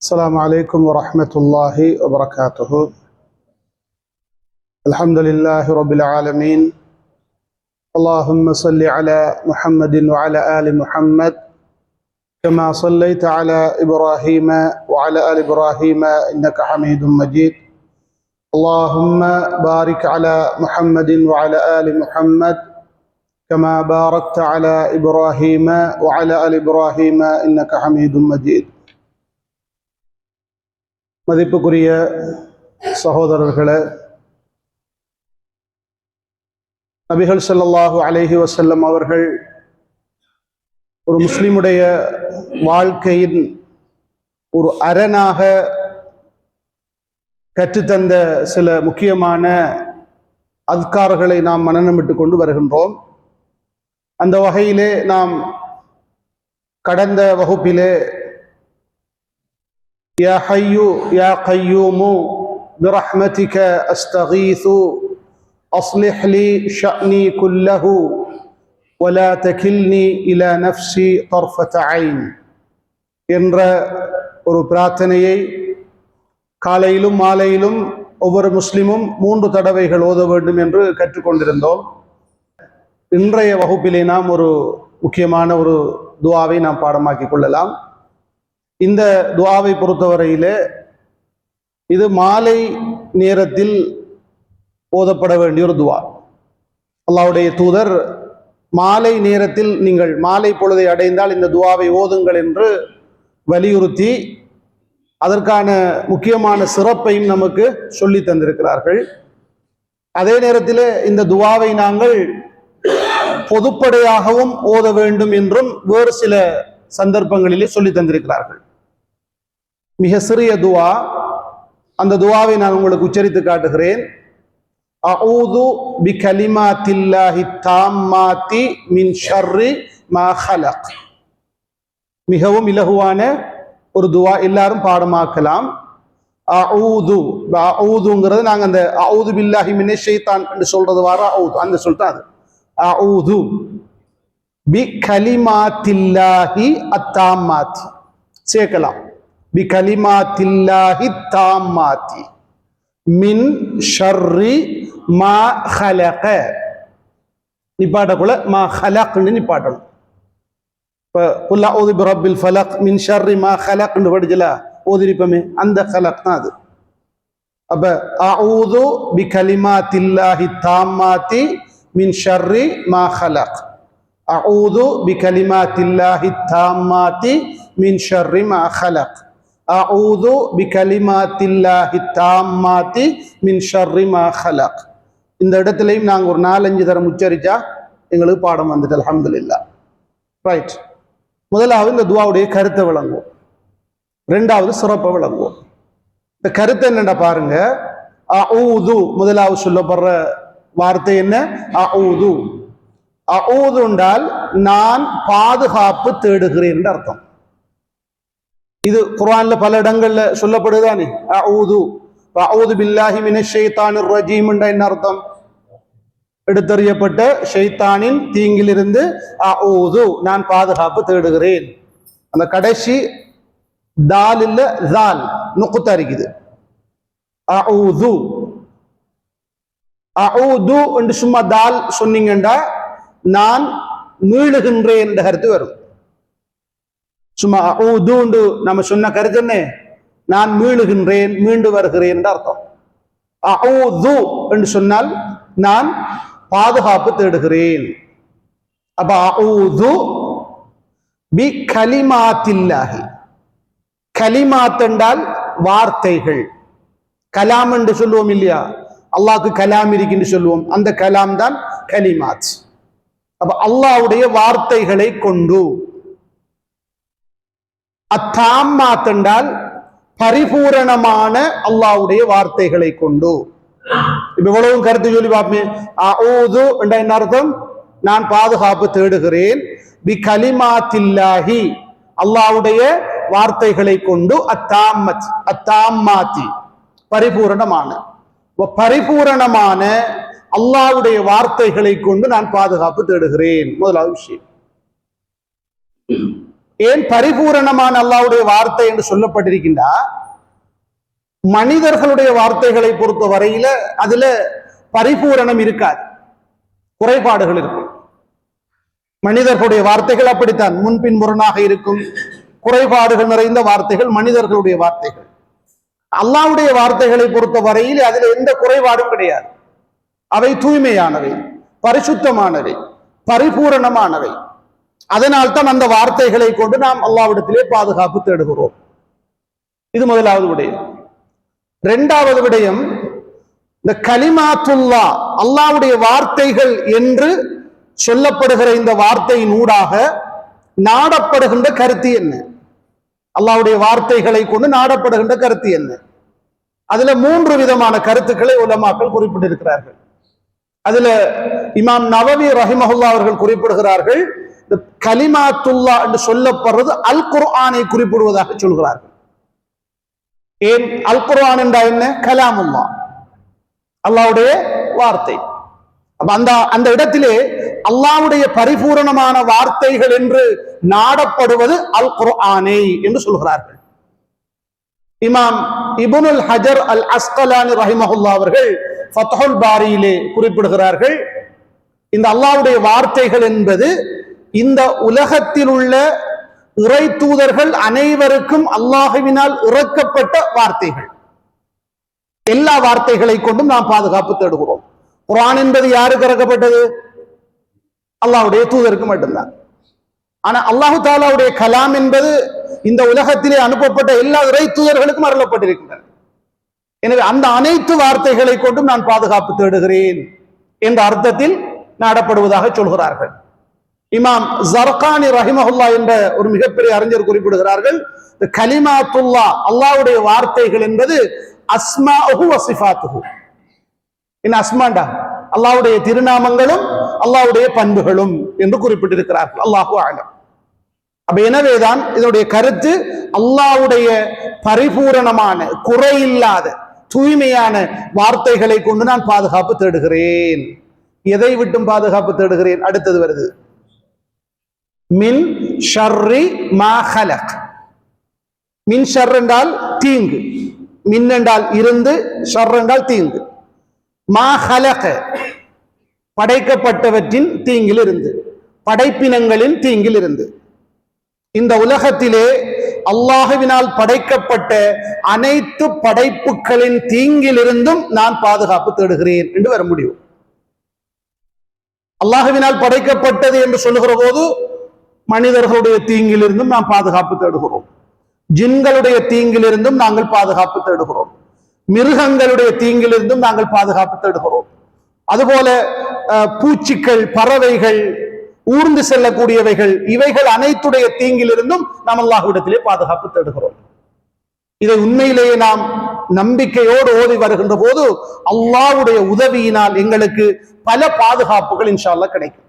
السلام عليكم ورحمة الله وبركاته. الحمد لله رب العالمين. اللهم صل على محمد وعلى آل محمد كما صليت على إبراهيم وعلى آل إبراهيم إنك حميد مجيد. اللهم بارك على محمد وعلى آل محمد كما باركت على إبراهيم وعلى آل إبراهيم إنك حميد مجيد. மதிப்புக்குரிய சகோதரர்களே, நபிகள் ஸல்லல்லாஹு அலைஹி வஸல்லம் அவர்கள் ஒரு முஸ்லிமுடைய வாழ்க்கையின் ஒரு அரணாக கற்றுத்தந்த சில முக்கியமான அத்கார்களை நாம் மனனமிட்டு கொண்டு வருகின்றோம். அந்த வகையிலே நாம் கடந்த வகுப்பிலே يا حي يا قيوم برحمتك أستغيث أصلح لي شأني كله ولا تكلني إلى نفسي طرفة عين என்ற ஒரு பிரார்த்தனையை காலையிலும் மாலையிலும் ஒவ்வொரு முஸ்லிமும் 3 தடவைகள் ஓத வேண்டும் என்று கற்றுக்கொண்டிருந்தோம். இன்றைய வகுப்பிலே நாம் ஒரு முக்கியமான ஒரு துஆவை நாம் பாடமாக்கிக் கொள்ளலாம். இந்த துஆவை பொறுத்தவரையிலே இது மாலை நேரத்தில் ஓதப்பட வேண்டிய ஒரு துஆ. அல்லாஹ்வுடைய தூதர் மாலை நேரத்தில் நீங்கள் மாலை பொழுதை அடைந்தால் இந்த துஆவை ஓதுங்கள் என்று வலியுறுத்தி அதற்கான முக்கியமான சிறப்பையும் நமக்கு சொல்லி தந்திருக்கிறார்கள். அதே நேரத்தில் இந்த துஆவை நாங்கள் பொதுப்படையாகவும் ஓத வேண்டும் என்றும் வேறு சில சந்தர்ப்பங்களிலே சொல்லி தந்திருக்கிறார்கள். மிக சிறிய துஆ, அந்த துஆவை நான் உங்களுக்கு உச்சரித்து காட்டுகிறேன். அஊது பிகலிமாத்தில்லாஹி தாம்மாத்தி மின் ஷர்ரி மா ஹலக். மிகவும் இலகுவான ஒரு துஆ, எல்லாரும் பாடமாக்கலாம். அஊது, அஊதுங்கிறது நாங்கள் அந்த அஊது பில்லாஹி மினஷ் ஷைத்தான் என்று சொல்றது வர அஊது, அந்த சொல்லிட்டு அது அஊது பிகலிமாத்தில்லாஹி அத்தாம்மாத்தி சேர்க்கலாம். பிகலிமாத்தில்லாஹி தாம்மாத்தி மின் ஷர்ரி மா ஹலக. நிப்பாட்டக்குள்ள மா ஹலக்னு நிப்பாட்டணும். இப்போ குல் அஊது பிரப்பில் ஃபலக் மின் ஷர்ரி மா ஹலக்னு படிச்சல ஓதிரிப்பமே, அந்த ஹலக் தான் அது. அப்ப அஊது பிகலிமாத்தில்லாஹி தாம்மாத்தி மின் ஷர்ரி மா ஹலக். அஊது பிகலிமாத்தில்லாஹி தாம்மாத்தி மின் ஷர்ரி மா ஹலக். அஊது பிகலிமாத்தில்லாஹி தாம்மாத்தி மின் ஷர்ரி மா ஹலக். இந்த இடத்துலையும் நாங்கள் ஒரு 4-5 தரம் உச்சரிச்சா எங்களுக்கு பாடம் வந்துட்டு அல்ஹம்துலில்லாஹ். ரைட். முதலாவது இந்த துஆவுடைய கருத்தை விளங்குவோம், ரெண்டாவது சிறப்பை விளங்குவோம். இந்த கருத்தை என்னென்ன பாருங்க. அஊது முதலாவது சொல்லப்படுற வார்த்தை என்ன? அஊது. அஊது என்றால் நான் பாதுகாப்பு தேடுகிறேன் என்று அர்த்தம். இது குர்ஆன்ல பல இடங்கள்ல சொல்லப்படுதானே அஊது. அஊது பில்லாஹி மினஷ் ஷைத்தானிர் ரஜீம் என்ற என்ன அர்த்தம்? எடுத்தறியப்பட்ட ஷைத்தானின் தீங்கிலிருந்து அஊது, நான் பாதுகாப்பு தேடுகிறேன். அந்த கடைசி தால் இல்ல ஜால் நுக்தா இருக்குது. அஊது அஊது என்று சும்மா தால் சொன்னீங்கண்டா நான் மீளுகின்றேன் என்ற கருத்து வரும். சும்மா அஊது நம்ம சொன்ன கருத்து என்ன? நான் மீளுகின்றேன், மீண்டு வருகிறேன் என்ற அர்த்தம். அஊது என்று சொன்னால் நான் பாதுகாப்பு தேடுகிறேன். அப்ப அஊது பி கலிமாத்தில்லாஹி. கலிமாத் என்றால் வார்த்தைகள். கலாம் என்று சொல்லுவோம் இல்லையா? அல்லாஹ்க்கு கலாம் இருக்குன்னு சொல்லுவோம், அந்த கலாம் தான் கலிமாத். அப்ப அல்லாஹ்வுடைய வார்த்தைகளை கொண்டு. அத்தாம்மாத் என்றால் பரிபூரணமான அல்லாஹ்வுடைய வார்த்தைகளை கொண்டு. இப்ப இவ்வளவு கருத்து சொல்லி பார்ப்பேன். அஊது என்ற என்ன அர்த்தம்? நான் பாதுகாப்பு தேடுகிறேன். பி கலிமாத்தில்லாஹி, அல்லாஹ்வுடைய வார்த்தைகளை கொண்டு. அத்தாம்மத், அத்தாம்மாத்தி பரிபூரணமான. பரிபூரணமான அல்லாஹ்வுடைய வார்த்தைகளை கொண்டு நான் பாதுகாப்பு தேடுகிறேன். முதலாவது விஷயம். ஏன் பரிபூரணமான அல்லாஹ்வுடைய வார்த்தை என்று சொல்லப்பட்டிருக்கின்றா, மனிதர்களுடைய வார்த்தைகளை பொறுத்த வரையில அதுல பரிபூரணம் இருக்காது, குறைபாடுகள் இருக்கும். மனிதர்களுடைய வார்த்தைகள் அப்படித்தான் முன்பின் முரணாக இருக்கும், குறைபாடுகள் நிறைந்த வார்த்தைகள் மனிதர்களுடைய வார்த்தைகள். அல்லாஹ்வுடைய வார்த்தைகளை பொறுத்த வரையில் அதுல எந்த குறைபாடும் கிடையாது. அவை தூய்மையானவை, பரிசுத்தமானவை, பரிபூரணமானவை. அதனால்தான் அந்த வார்த்தைகளை கொண்டு நாம் அல்லாஹ்விடத்திலே பாதுகாப்பு தேடுகிறோம். இது முதலாவது விடயம். இரண்டாவது விடயம், இந்த கலிமாத்துல்லா அல்லாஹ்வுடைய வார்த்தைகள் என்று சொல்லப்படுகிற இந்த வார்த்தையின் ஊடாக நாடப்படுகின்ற கருத்து என்ன? அல்லாஹ்வுடைய வார்த்தைகளை கொண்டு நாடப்படுகின்ற கருத்து என்ன? அதுல 3 விதமான கருத்துக்களை உலமாக்கள் குறிப்பிட்டிருக்கிறார்கள். அதுல இமாம் நவவி ரஹிமஹுல்லாஹ் அவர்கள் குறிப்பிடுகிறார்கள், கலிமாத்துல்லா என்று சொல்லப்படுறது அல் குர்ஆனை குறிப்பிடுவதாக சொல்கிறார்கள். ஏன் அல் குர்ஆன் என்றால் என்ன? கலாமுல்லா, அல்லாஹ்வுடைய வார்த்தை. அந்த இடத்திலே அல்லாஹ்வுடைய பரிபூரணமான வார்த்தைகள் என்று நாடப்படுவது அல் குர்ஆனை என்று சொல்கிறார்கள். இமாம் இப்னுல் ஹஜர் அல் அஸ்கலானி ரஹிமஹுல்லாஹ் அவர்கள் ஃபத்ஹுல் பாரியிலே குறிப்பிடுகிறார்கள், இந்த அல்லாஹ்வுடைய வார்த்தைகள் என்பது இந்த உலகத்தில் உள்ள இறை தூதர்கள் அனைவருக்கும் அல்லாஹ்வினால் இறக்கப்பட்ட வார்த்தைகள். எல்லா வார்த்தைகளை கொண்டும் நாம் பாதுகாப்பு தேடுகிறோம். குர்ஆன் என்பது யாருக்கு இறக்கப்பட்டது? அல்லாஹ்வுடைய தூதருக்கு மட்டும்தான். ஆனா அல்லாஹு தஆலாவுடைய கலாம் என்பது இந்த உலகத்திலே அனுப்பப்பட்ட எல்லா இறை தூதர்களுக்கும் அருளப்பட்டிருக்கின்றன. எனவே அந்த அனைத்து வார்த்தைகளை கொண்டும் நான் பாதுகாப்பு தேடுகிறேன் என்ற அர்த்தத்தில் நாடப்படுவதாக சொல்கிறார்கள். இமாம் ஜர்கானி ரஹிமஹுல்லா என்ற ஒரு மிகப்பெரிய அறிஞர் குறிப்பிடுகிறார்கள், கலிமாத்துல்லா அல்லாஹ்வுடைய வார்த்தைகள் என்பது அஸ்மாஉஹு வ சிஃபாத்துஹு. என்ன அஸ்மாண்டா? அல்லாஹ்வுடைய திருநாமங்களும் அல்லாஹ்வுடைய பண்புகளும் என்று குறிப்பிட்டிருக்கிறார்கள். அல்லாஹு அலம். அப்ப எனவேதான் இதனுடைய கருத்து, அல்லாஹ்வுடைய பரிபூரணமான குறையில்லாத தூய்மையான வார்த்தைகளை கொண்டு நான் பாதுகாப்பு தேடுகிறேன். எதை விட்டும் பாதுகாப்பு தேடுகிறேன்? அடுத்தது வருது, மின் ஷர்ரி மா ஹலக். மின் ஷர் என்றால் தீங்கு, மின் என்றால் இருந்து, ஷர் என்றால் தீங்கு. மா ஹலக படைக்கப்பட்டவற்றின் தீங்கில் இருந்து, படைப்பினங்களின் தீங்கில் இருந்து. இந்த உலகத்திலே அல்லாஹ்வினால் படைக்கப்பட்ட அனைத்து படைப்புகளின் தீங்கிலிருந்தும் நான் பாதுகாப்பு தேடுகிறேன் என்று வர முடியும். அல்லாஹ்வினால் படைக்கப்பட்டது என்று சொல்லுகிற போது மனிதர்களுடைய தீங்கிலிருந்தும் நாம் பாதுகாப்பு தேடுகிறோம், ஜின்களுடைய தீங்கிலிருந்தும் நாங்கள் பாதுகாப்பு தேடுகிறோம், மிருகங்களுடைய தீங்கிலிருந்தும் நாங்கள் பாதுகாப்பு தேடுகிறோம். அதுபோல பூச்சிகள், பறவைகள், ஊர்ந்து செல்லக்கூடியவைகள், இவைகள் அனைத்துடைய தீங்கிலிருந்தும் நாம் அல்லாஹ்விடத்திலே பாதுகாப்பு தேடுகிறோம். இதை உண்மையிலேயே நாம் நம்பிக்கையோடு ஓதி வருகின்ற போது அல்லாஹ்வுடைய உதவியினால் எங்களுக்கு பல பாதுகாப்புகள் இன்ஷா அல்லாஹ் கிடைக்கும்.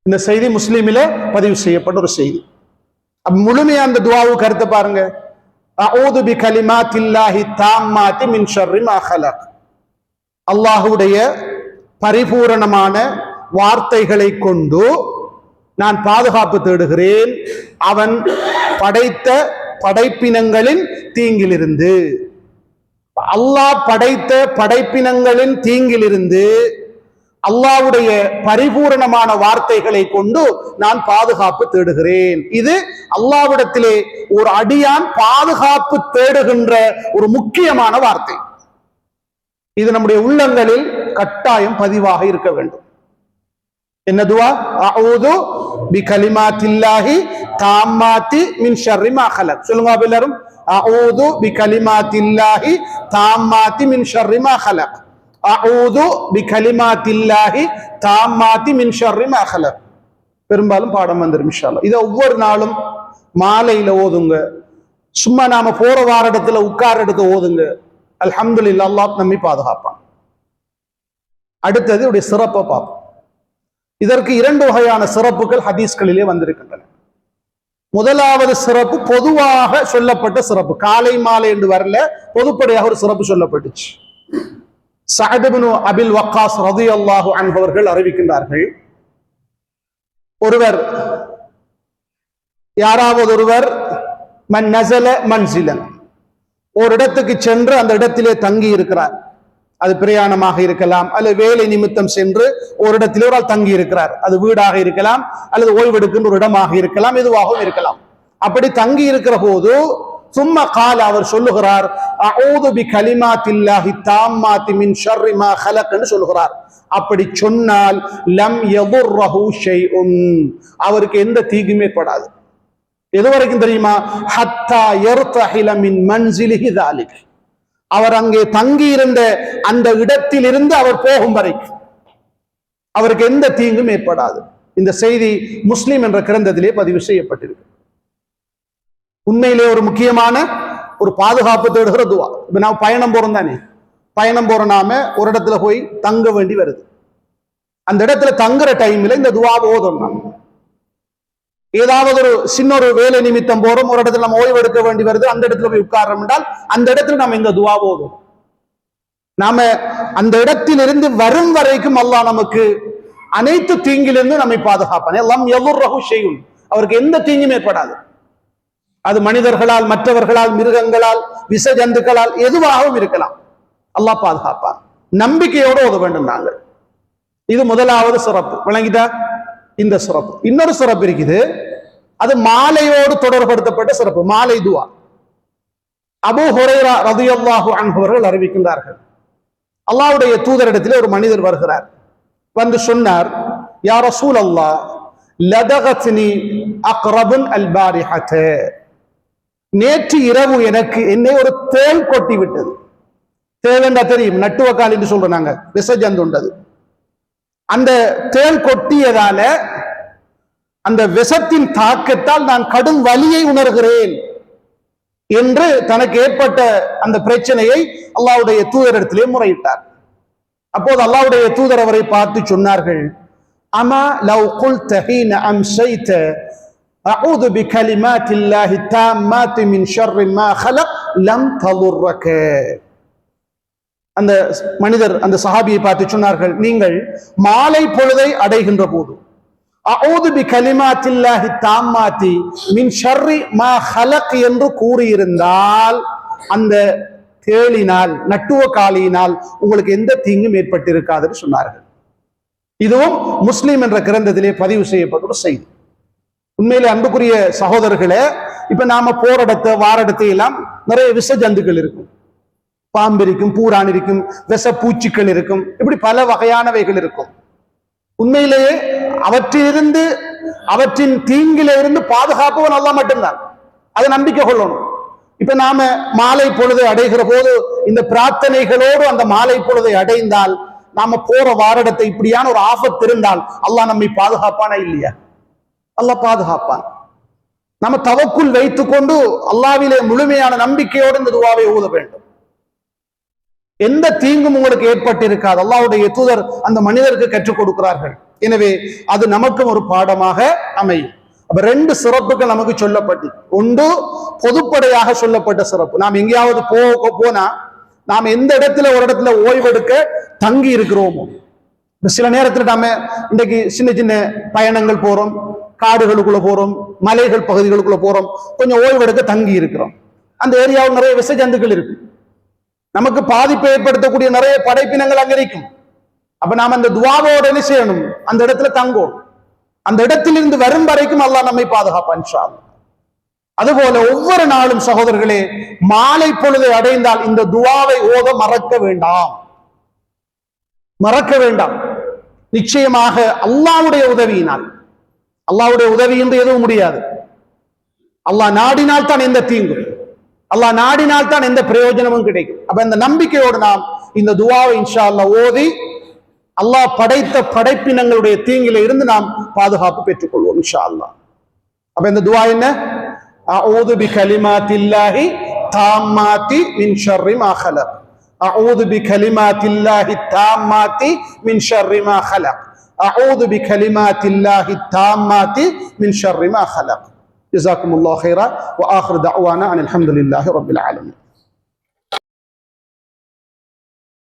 இந்த செய்தி முஸ்லிமில பதிவு செய்யப்பட்ட ஒரு செய்தி. முழுமையா அந்த துஆவு கருத்தை பாருங்க. அஊது பி கலிமாத்தில்லாஹி தாம்மாத்தி மின் ஷர்ரி மா ஹலக். அல்லாஹ்வுடைய பரிபூரணமான வார்த்தைகளை கொண்டு நான் பாதுகாப்பு தேடுகிறேன் அவன் படைத்த படைப்பினங்களின் தீங்கிலிருந்து. அல்லாஹ் படைத்த படைப்பினங்களின் தீங்கிலிருந்து அல்லாஹ்வுடைய பரிபூரணமான வார்த்தைகளை கொண்டு நான் பாதுகாப்பு தேடுகிறேன். இது அல்லாஹ்விடத்திலே ஒரு அடியான் பாதுகாப்பு தேடுகின்ற ஒரு முக்கியமான வார்த்தை. இது நம்முடைய உள்ளங்களில் கட்டாயம் பதிவாக இருக்க வேண்டும். என்ன துஆ? அஊது பி கலிமாத்தில்லாஹி தாம்மாத்தி மின் ஷர்ரி மா ஹலக். சொல்லுங்க எல்லாரும், அஊது பி கலிமாத்தில்லாஹி தாம்மாத்தி மின் ஷர்ரி மா ஹலக். அஊது பி கலிமாத்தில்லாஹி தாம்மாத்தி மின் ஷர்ரி மா ஹலக். பெரும்பாலும் பாடம் வந்துரும் இன்ஷா அல்லாஹ். இதை ஒவ்வொரு நாளும் மாலையில ஓதுங்க, சும்மா நாம போற வார இடத்துல உட்கார இடத்துல ஓதுங்க. அல்ஹம்துலில்லாஹ், அல்லாஹ் நம்மை பாதுகாப்பான். அடுத்தது உடைய சிறப்பை பார்ப்போம். இதற்கு 2 வகையான சிறப்புகள் ஹதீஸ்களிலே வந்திருக்கின்றன. முதலாவது சிறப்பு பொதுவாக சொல்லப்பட்ட சிறப்பு, காலை மாலை என்று வரல, பொதுப்படையாக ஒரு சிறப்பு சொல்லப்பட்டுச்சு. சஅத் இப்னு அபில் வக்காஸ் ரலியல்லாஹு அன்ஹு அவர்கள் அறிவிக்கின்றார்கள், ஒருவர் யாராவது ஒருவர் மன் நஸல மன்சிலன், ஒரு இடத்துக்கு சென்று அந்த இடத்திலே தங்கி இருக்கிறார். அது பிரயாணமாக இருக்கலாம், அல்லது வேலை நிமித்தம் சென்று ஒரு இடத்திலே ஒரு ஆள் தங்கி இருக்கிறார். அது வீடாக இருக்கலாம், அல்லது ஓய்வெடுக்கின்ற ஒரு இடமாக இருக்கலாம், எதுவாகவும் இருக்கலாம். அப்படி தங்கி இருக்கிற போது சும்மா கால அவர் சொல்லுகிறார், அஊது பி கலிமாத்தில்லாஹி தாம்மாத்தி மின் ஷர்ரி மா ஹலக் என்று சொல்லுகிறார். அப்படி சொன்னால் லம் யதுர்ரஹு ஷைஉன், அவருக்கு எந்த தீங்குமே படாது. எது வரைக்கும் தெரியுமா? ஹத்தா யர்தஹில மின் மன்சிலிஹி ذلك, அவர் அங்கே தங்கி இருந்த அந்த இடத்தில் இருந்து அவர் போகும் வரைக்கும் அவருக்கு எந்த தீங்கும் ஏற்படாது. இந்த செய்தி முஸ்லிம் என்ற கிரந்தத்திலே பதிவு செய்யப்பட்டிருக்கு. உண்மையிலே ஒரு முக்கியமான ஒரு பாதுகாப்பு தேடுகிற துவா. இப்ப நான் பயணம் போறோம் தானே, பயணம் போற நாம ஒரு இடத்துல போய் தங்க வேண்டி வருது. அந்த இடத்துல தங்குற டைம்ல இந்த துவாவை ஓதணும். நாம் ஏதாவது ஒரு சின்ன ஒரு வேலை நிமித்தம் போறோம், ஒரு இடத்துல நம்ம ஓய்வு எடுக்க வேண்டி வருது, அந்த இடத்துல போய் உட்கார்றோம் என்றால் அந்த இடத்துல நம்ம இந்த துவா ஓதும். நாம அந்த இடத்தில் இருந்து வரும் வரைக்கும் அல்லாஹ் நமக்கு அனைத்து தீங்கிலிருந்து நம்மை பாதுகாப்பான். எல்லாம் யதுர்ரஹு ஷைஉன், அவருக்கு எந்த தீங்கும் ஏற்படாது. அது மனிதர்களால், மற்றவர்களால், மிருகங்களால், விச ஜந்துக்களால் எதுவாகவும் இருக்கலாம். அல்லாஹ் பாதுகாப்பான். நம்பிக்கையோடு ஓத வேண்டும் நாங்கள். இது முதலாவது சிறப்பு. விளங்கிட்டா? இந்த சிறப்பு. இன்னொரு சிறப்பு இருக்குது, அது மாலையோடு தொடர்படுத்தப்பட்ட சிறப்பு, மாலை துவா. அபூ ஹுரைரா ரலியல்லாஹு அன்ஹு அவர்கள் அறிவிக்கின்றார்கள், அல்லாஹ்வுடைய தூதரிடத்திலே ஒரு மனிதர் வருகிறார். வந்து சொன்னார், யா ரசூலல்லாஹ் லதகத்னி அக்ரபுன் அல் பாரிஹத, நேற்று இரவு எனக்கு என்னை ஒரு தேள் கொட்டி விட்டது. தேள் என்றா தெரியும், நட்டுவக்கால் என்று சொல்றோம் நாங்க, விசஜந்து உண்டது. அந்த தேள் கொட்டியதால அந்த விஷத்தின் தாக்கத்தால் நான் கடும் வலியை உணர்கிறேன் என்று தனக்கு ஏற்பட்ட அந்த பிரச்சனையை அல்லாஹ்வுடைய தூதரிடத்திலே முறையிட்டார். அப்போது அல்லாஹ்வுடைய தூதர் அவரை பார்த்து சொன்னார்கள், அமா லவ் குல்த ஹீன அம்சைத அஊது பிகலிமாத்தில்லாஹி தாம்மாத்தி மின் ஷர்ரி மா ஹலக் லம் ததுர்ரக. அந்த மனிதர் அந்த சஹாபியை பார்த்து சொன்னார்கள், நீங்கள் மாலை பொழுதை அடைகின்ற போது அஊது பிகலிமாத்தில்லாஹி தாம்மாத்தி மின் ஷர்ரி மா ஹலக் என்று கூறியிருந்தால் அந்த தேளினால், நட்டுவ காலியினால் உங்களுக்கு எந்த தீங்கும் ஏற்பட்டிருக்காதுன்னு சொன்னார்கள். இதுவும் முஸ்லிம் என்ற கிரந்தத்திலே பதிவு செய்யப்பட்ட ஒரு செய்தி. உண்மையிலே அன்புக்குரிய சகோதரர்களே, இப்ப நாம போராடத்தை வாரடத்தை எல்லாம் நிறைய விஷ ஜந்துக்கள் இருக்கும். பாம்பு இருக்கும், பூரான் இருக்கும், விஷ பூச்சிகள் இருக்கும், இப்படி பல வகையானவைகள் இருக்கும். உண்மையிலேயே அவற்றிலிருந்து, அவற்றின் தீங்கில இருந்து பாதுகாப்பவன் அல்லாஹ் மட்டும்தான். அதை நம்பிக்கை கொள்ளணும். இப்ப நாம மாலை பொழுதை அடைகிற போது இந்த பிரார்த்தனைகளோடு அந்த மாலை பொழுதை அடைந்தால், நாம போற வாரடத்தை இப்படியான ஒரு ஆபத்து இருந்தால் அல்லாஹ் நம்மை பாதுகாப்பானா இல்லையா? அல்லாஹ் பாதுகாப்பான். நம்ம தவக்குள் வைத்துக் கொண்டு அல்லாஹ்விலே முழுமையான நம்பிக்கையோடு இந்த துஆவை ஓத வேண்டும். எந்த தீங்கும் உங்களுக்கு ஏற்பட்டிருக்காது. அல்லாஹ்வுடைய தூதர் அந்த மனிதருக்கு கற்றுக் கொடுக்கிறார்கள். எனவே அது நமக்கும் ஒரு பாடமாக அமையும். அப்ப ரெண்டு சிறப்புகள் நமக்கு சொல்லப்பட்டு, ஒன்று பொதுப்படையாக சொல்லப்பட்ட சிறப்பு. நாம் எங்கேயாவது போனா நாம் எந்த இடத்துல ஒரு இடத்துல ஓய்வெடுக்க தங்கி இருக்கிறோமோ, சில நேரத்தில் நாம இன்றைக்கு சின்ன சின்ன பயணங்கள் போறோம், காடுகளுக்குள்ள போறோம், மலைகள் பகுதிகளுக்குள்ள போறோம், கொஞ்சம் ஓய்வெடுக்க தங்கி இருக்கிறோம். அந்த ஏரியாவில் நிறைய விஷ ஜந்துக்கள் இருக்கு, நமக்கு பாதிப்பை ஏற்படுத்தக்கூடிய நிறைய படைப்பினங்கள் அங்க இருக்கும். அப்ப நாம அந்த துஆவோட என்ன செய்யணும்? அந்த இடத்துல தங்கும். அந்த இடத்திலிருந்து வரும் வரைக்கும் அல்லாஹ் நம்மை பாதுகாப்பான் இன்ஷா அல்லாஹ். அதுபோல ஒவ்வொரு நாளும் சகோதரர்களே, மாலை பொழுதை அடைந்தால் இந்த துஆவை ஓத மறக்க வேண்டாம், மறக்க வேண்டாம். நிச்சயமாக அல்லாஹ்வுடைய உதவியினால், அல்லாஹ்வுடைய உதவியின்றி எதுவும் முடியாது. அல்லாஹ் நாடினால் தான் எந்த தீங்கும், அல்லாஹ் நாடினால் தான் எந்த பிரயோஜனமும் கிடைக்கும். அப்ப இந்த நம்பிக்கையோடு நாம் இந்த துஆவை இன்ஷா அல்லாஹ் ஓதி அல்லாஹ் படைத்த படைப்பினங்களுடைய தீங்கில இருந்து நாம் பாதுகாப்பு பெற்றுக் கொள்வோம் இன்ஷா அல்லாஹ். அப்ப இந்த துஆ என்ன? அஊது பிகலிமாத்தில்லாஹி தாம்மாத்தி மின் ஷர்ரி மா ஹலக். அஊது பிகலிமாத்தில்லாஹி தாம்மாத்தி மின் ஷர்ரி மா ஹலக். அஊது பிகலிமாத்தில்லாஹி தாம்மாத்தி மின் ஷர்ரி மா ஹலக். ஜஸாக்குமுல்லாஹு கைரா வ ஆகிரு தஅவானா அனில் ஹம்துலில்லாஹி ரப்பில் ஆலமீன்.